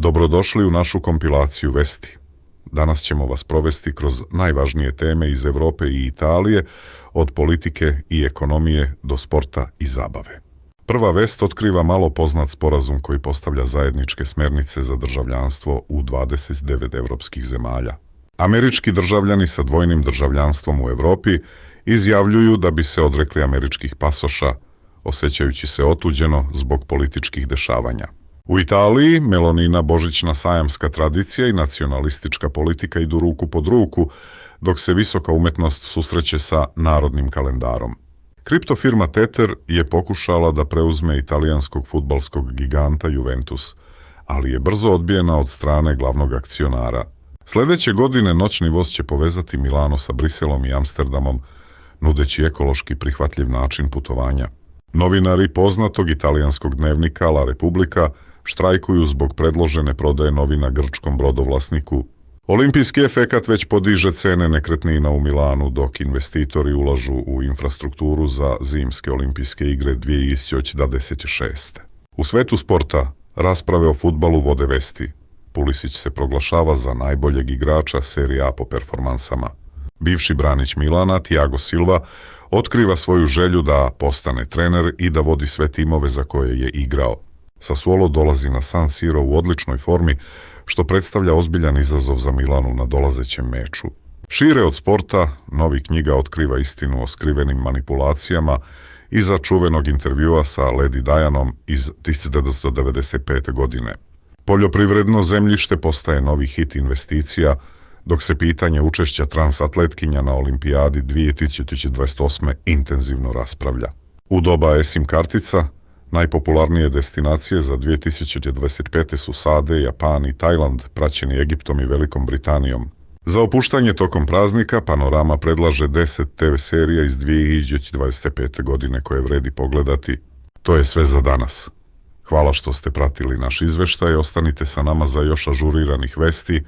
Dobrodošli u našu kompilaciju vesti. Danas ćemo vas provesti kroz najvažnije teme iz Evrope i Italije, od politike i ekonomije do sporta i zabave. Prva vest otkriva malo poznat sporazum koji postavlja zajedničke smernice za državljanstvo u 29 evropskih zemalja. Američki državljani sa dvojnim državljanstvom u Evropi izjavljuju da bi se odrekli američkih pasoša, osjećajući se otuđeno zbog političkih dešavanja. U Italiji Melonina božićna sajamska tradicija i nacionalistička politika idu ruku pod ruku, dok se visoka umetnost susreće sa narodnim kalendarom. Kriptofirma Tether je pokušala da preuzme italijanskog fudbalskog giganta Juventus, ali je brzo odbijena od strane glavnog akcionara. Sljedeće godine noćni voz će povezati Milano sa Briselom i Amsterdamom, nudeći ekološki prihvatljiv način putovanja. Novinari poznatog italijanskog dnevnika La Repubblica štrajkuju zbog predložene prodaje novina grčkom brodovlasniku. Olimpijski efekat već podiže cene nekretnina u Milanu, dok investitori ulažu u infrastrukturu za zimske olimpijske igre 2026. U svetu sporta rasprave o fudbalu vode vesti. Pulisić se proglašava za najboljeg igrača Serie A po performansama. Bivši branić Milana, Thiago Silva, otkriva svoju želju da postane trener i da vodi sve timove za koje je igrao. Sassuolo dolazi na San Siro u odličnoj formi, što predstavlja ozbiljan izazov za Milanu na dolazećem meču. Šire od sporta, novi knjiga otkriva istinu o skrivenim manipulacijama iza čuvenog intervjua sa Lady Dianom iz 1995. godine. Poljoprivredno zemljište postaje novi hit investicija, dok se pitanje učešća transatletkinja na olimpijadi 2028. intenzivno raspravlja. U doba eSIM kartica, najpopularnije destinacije za 2025. su SAD, Japan i Tajland, praćeni Egiptom i Velikom Britanijom. Za opuštanje tokom praznika Panorama predlaže 10 TV serija iz 2025. godine koje vredi pogledati. To je sve za danas. Hvala što ste pratili naš izveštaj, ostanite sa nama za još ažuriranih vesti.